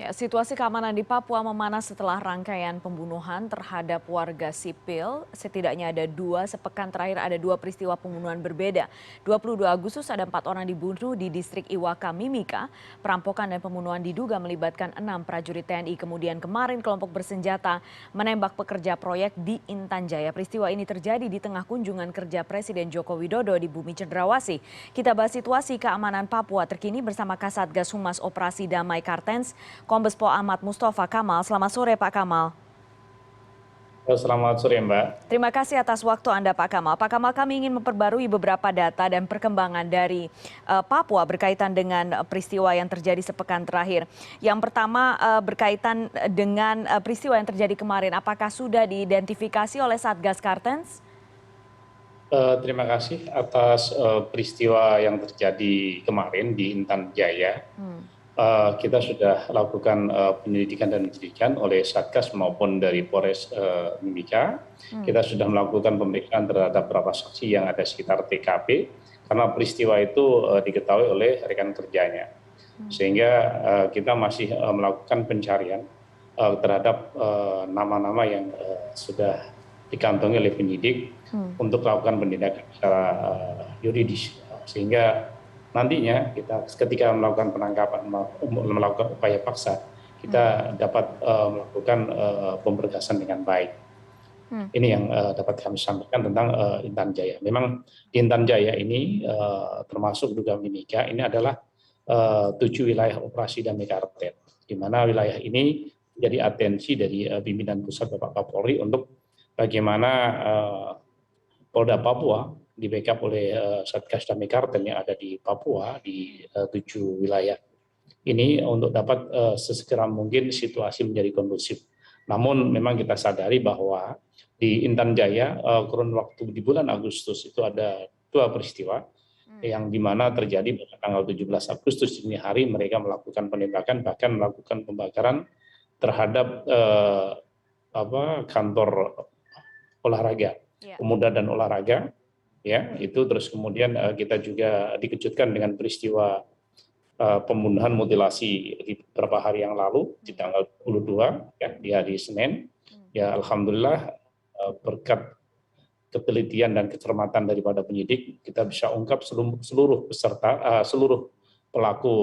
Ya, situasi keamanan di Papua memanas setelah rangkaian pembunuhan terhadap warga sipil. Setidaknya ada dua, sepekan terakhir ada dua peristiwa pembunuhan berbeda. 22 Agustus ada 4 orang dibunuh di distrik Iwaka Mimika. Perampokan dan pembunuhan diduga melibatkan 6 prajurit TNI. Kemudian kemarin kelompok bersenjata menembak pekerja proyek di Intan Jaya. Peristiwa ini terjadi di tengah kunjungan kerja Presiden Joko Widodo di Bumi Cenderawasih. Kita bahas situasi keamanan Papua terkini bersama Kasatgas Humas Operasi Damai Kartens, Kombes Pol Ahmad Mustafa Kamal. Selamat sore Pak Kamal. Selamat sore Mbak. Terima kasih atas waktu Anda Pak Kamal. Pak Kamal, kami ingin memperbarui beberapa data dan perkembangan dari Papua berkaitan dengan peristiwa yang terjadi sepekan terakhir. Yang pertama berkaitan dengan peristiwa yang terjadi kemarin. Apakah sudah diidentifikasi oleh Satgas Kartens? Terima kasih atas peristiwa yang terjadi kemarin di Intan Jaya. Kita sudah lakukan penyelidikan dan penyidikan oleh Satgas maupun dari Polres Mimika. Kita sudah melakukan pemeriksaan terhadap beberapa saksi yang ada sekitar TKP karena peristiwa itu diketahui oleh rekan kerjanya. Sehingga kita masih melakukan pencarian terhadap nama-nama yang sudah dikantongi oleh penyidik untuk melakukan penindakan secara yuridis. Sehingga nantinya kita ketika melakukan penangkapan, melakukan upaya paksa, kita dapat melakukan pemberkasan dengan baik. Ini yang dapat kami sampaikan tentang Intan Jaya. Memang di Intan Jaya ini termasuk juga Mimika, ini adalah 7 wilayah operasi Damai Kartens, di mana wilayah ini menjadi atensi dari pimpinan pusat Bapak Kapolri untuk bagaimana Polda Papua di backup oleh Satgas Damai Kartens yang ada di Papua di 7 wilayah ini untuk dapat sesegera mungkin situasi menjadi kondusif. Namun memang kita sadari bahwa di Intan Jaya kurun waktu di bulan Agustus itu ada 2 peristiwa yang dimana terjadi pada tanggal 17 Agustus dini hari mereka melakukan penembakan bahkan melakukan pembakaran terhadap kantor olahraga, pemuda dan olahraga. Ya, itu terus kemudian kita juga dikejutkan dengan peristiwa pembunuhan mutilasi di beberapa hari yang lalu di tanggal 22 ya, di hari Senin. Ya alhamdulillah berkat ketelitian dan kecermatan daripada penyidik kita bisa ungkap seluruh pelaku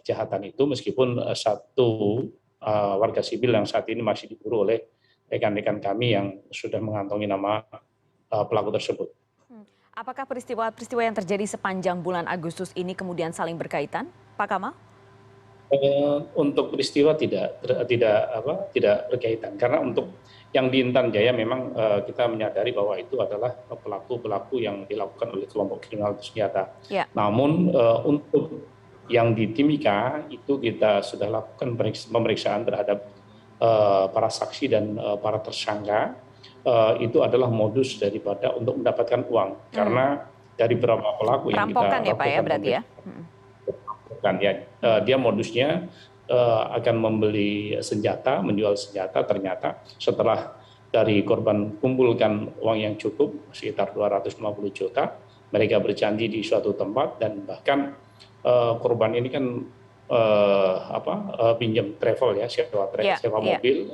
kejahatan itu meskipun satu warga sipil yang saat ini masih diburu oleh rekan-rekan kami yang sudah mengantongi nama pelaku tersebut. Apakah peristiwa-peristiwa yang terjadi sepanjang bulan Agustus ini kemudian saling berkaitan, Pak Kamal? Untuk peristiwa tidak berkaitan karena untuk yang di Intan Jaya memang kita menyadari bahwa itu adalah pelaku-pelaku yang dilakukan oleh kelompok kriminal bersenjata. Ya. Namun untuk yang di Timika itu kita sudah lakukan pemeriksaan terhadap para saksi dan para tersangka. Itu adalah modus daripada untuk mendapatkan uang karena dari beberapa pelaku yang kita lakukan ya Pak ya berarti ya. Dia modusnya akan membeli senjata, menjual senjata, ternyata setelah dari korban kumpulkan uang yang cukup sekitar 250 juta, mereka berjanji di suatu tempat dan bahkan korban ini kan pinjam travel ya, sewa mobil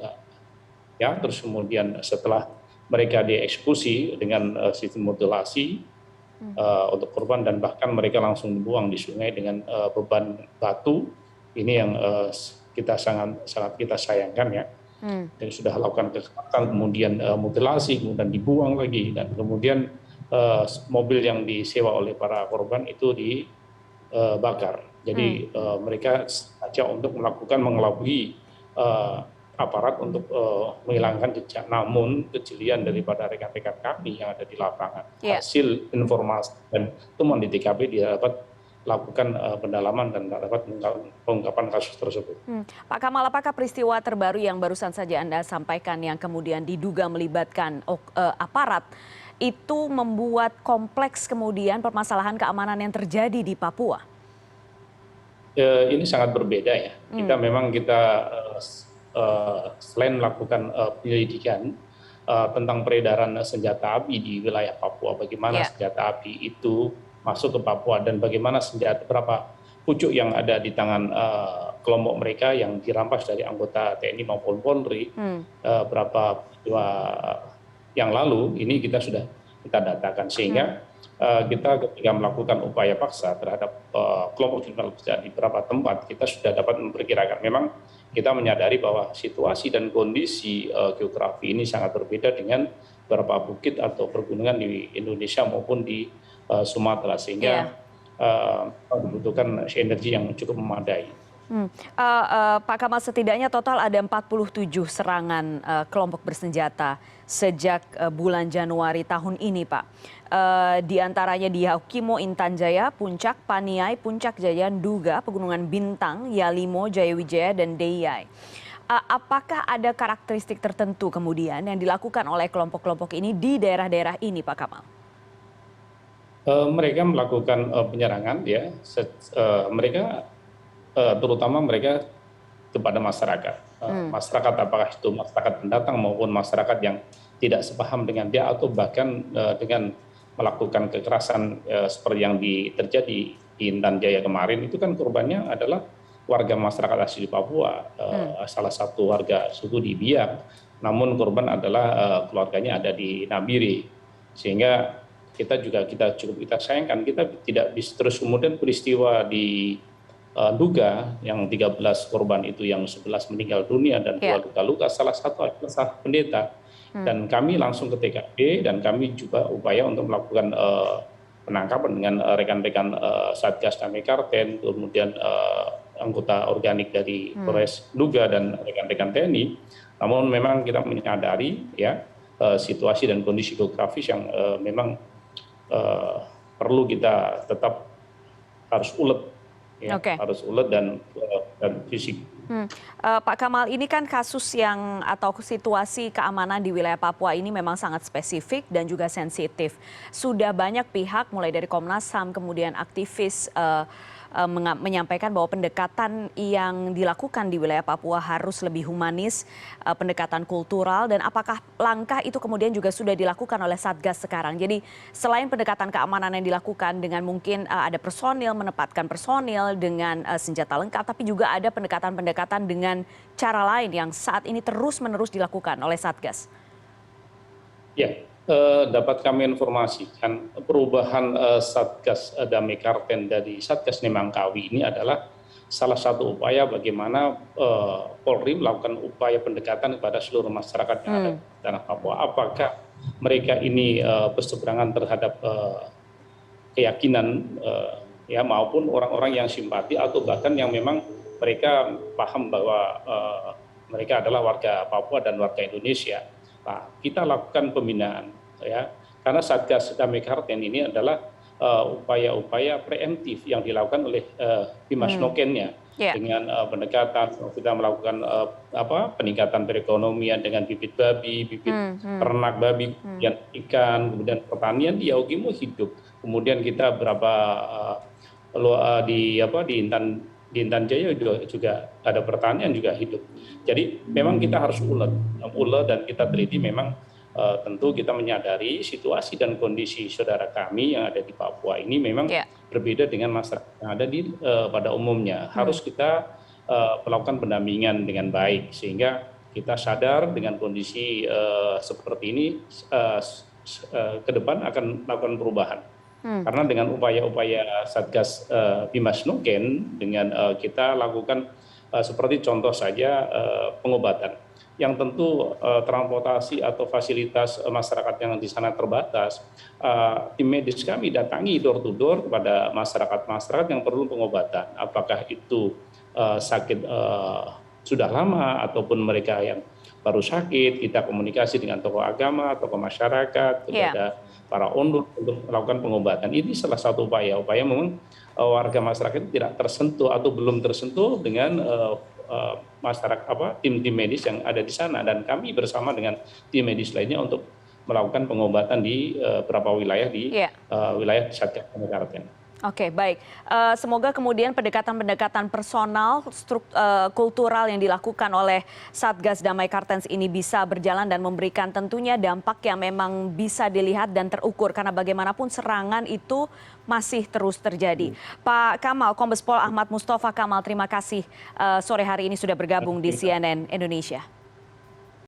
ya, terus kemudian setelah mereka dieksekusi dengan sistem mutilasi untuk korban dan bahkan mereka langsung dibuang di sungai dengan beban batu. Ini yang kita sangat kita sayangkan ya. Dan sudah lakukan kekerasan, kemudian mutilasi, kemudian dibuang lagi dan kemudian mobil yang disewa oleh para korban itu dibakar. Jadi mereka sengaja untuk mengelabui aparat untuk menghilangkan jejak, namun kejelian daripada rekan-rekan kami yang ada di lapangan, hasil informasi dan temuan di TKP dia dapat lakukan pendalaman dan dapat pengungkapan kasus tersebut. Pak Kamal, apakah peristiwa terbaru yang barusan saja Anda sampaikan yang kemudian diduga melibatkan aparat itu membuat kompleks kemudian permasalahan keamanan yang terjadi di Papua? Ini sangat berbeda ya. Kita selain melakukan penyelidikan tentang peredaran senjata api di wilayah Papua, bagaimana senjata api itu masuk ke Papua dan bagaimana senjata berapa pucuk yang ada di tangan kelompok mereka yang dirampas dari anggota TNI maupun Polri beberapa peristiwa yang lalu ini kita sudah kita datakan, sehingga kita ketika melakukan upaya paksa terhadap kelompok kriminal di beberapa tempat, kita sudah dapat memperkirakan. Memang kita menyadari bahwa situasi dan kondisi geografi ini sangat berbeda dengan beberapa bukit atau pergunungan di Indonesia maupun di Sumatera, sehingga dibutuhkan energi yang cukup memadai. Pak Kamal, setidaknya total ada 47 serangan kelompok bersenjata sejak bulan Januari tahun ini, Pak. Di antaranya di Yaukimo, Intan Jaya, Puncak, Paniai, Puncak Jaya, Nduga, Pegunungan Bintang, Yalimo, Jayawijaya, dan Deyai. Apakah ada karakteristik tertentu kemudian yang dilakukan oleh kelompok-kelompok ini di daerah-daerah ini, Pak Kamal? Mereka melakukan penyerangan, ya. Mereka terutama mereka kepada masyarakat. Masyarakat, apakah itu masyarakat pendatang maupun masyarakat yang tidak sepaham dengan dia, atau bahkan dengan melakukan kekerasan seperti yang terjadi di Intan Jaya kemarin, itu kan korbannya adalah warga masyarakat asli Papua, salah satu warga suku di Biak, namun korban adalah keluarganya ada di Nabire, sehingga kita cukup sayangkan, kita tidak bisa terus kemudian peristiwa di Nduga yang 13 korban itu, yang 11 meninggal dunia dan 2 luka-luka, salah satu adalah pendeta. Dan kami langsung ke TKP dan kami juga upaya untuk melakukan penangkapan dengan rekan-rekan Satgas Damai Karten, kemudian anggota organik dari Polres Nduga dan rekan-rekan TNI. Namun memang kita menyadari, ya, situasi dan kondisi geografis yang memang perlu kita tetap harus ulet. Ya, harus ulet dan fisik. Pak Kamal, ini kan kasus yang atau situasi keamanan di wilayah Papua ini memang sangat spesifik dan juga sensitif. Sudah banyak pihak, mulai dari Komnas HAM, kemudian aktivis, menyampaikan bahwa pendekatan yang dilakukan di wilayah Papua harus lebih humanis, pendekatan kultural, dan apakah langkah itu kemudian juga sudah dilakukan oleh Satgas sekarang? Jadi selain pendekatan keamanan yang dilakukan dengan mungkin ada personil, menempatkan personil dengan senjata lengkap, tapi juga ada pendekatan-pendekatan dengan cara lain yang saat ini terus-menerus dilakukan oleh Satgas. Ya, dapat kami informasikan perubahan Satgas Damai Karten dari Satgas Nemangkawi ini adalah salah satu upaya bagaimana Polri melakukan upaya pendekatan kepada seluruh masyarakat yang ada di tanah Papua. Apakah mereka ini berseberangan terhadap keyakinan, ya, maupun orang-orang yang simpati, atau bahkan yang memang mereka paham bahwa mereka adalah warga Papua dan warga Indonesia. Nah, kita lakukan pembinaan, ya, karena Satgas Damai Karten ini adalah upaya-upaya preemptif yang dilakukan oleh Bimas Nokennya, dengan pendekatan kita melakukan peningkatan perekonomian dengan bibit babi, bibit ternak babi, kemudian ikan, kemudian pertanian di Yaukimo hidup, kemudian kita di Intan Jaya juga ada pertanian juga hidup. Jadi memang kita harus ulet dan kita teliti. Memang tentu kita menyadari situasi dan kondisi saudara kami yang ada di Papua ini memang berbeda dengan masyarakat yang ada pada umumnya. Harus kita melakukan pendampingan dengan baik, sehingga kita sadar dengan kondisi seperti ini ke depan akan melakukan perubahan. Karena dengan upaya-upaya Satgas Bimas Noken, dengan kita lakukan seperti contoh saja pengobatan, yang tentu transportasi atau fasilitas masyarakat yang di sana terbatas, tim medis kami datangi door to door kepada masyarakat yang perlu pengobatan, apakah itu sakit sudah lama ataupun mereka yang baru sakit. Kita komunikasi dengan tokoh agama, tokoh masyarakat, kepada para ondur untuk melakukan pengobatan. Ini salah satu upaya memang warga masyarakat tidak tersentuh atau belum tersentuh dengan masyarakat, tim medis yang ada di sana, dan kami bersama dengan tim medis lainnya untuk melakukan pengobatan di beberapa wilayah di wilayah Satgas Damai Karten. Oke, baik. Semoga kemudian pendekatan-pendekatan personal, kultural yang dilakukan oleh Satgas Damai Kartens ini bisa berjalan dan memberikan tentunya dampak yang memang bisa dilihat dan terukur. Karena bagaimanapun serangan itu masih terus terjadi. Pak Kamal, Kombes Pol Ahmad Mustafa Kamal, terima kasih sore hari ini sudah bergabung di CNN Indonesia.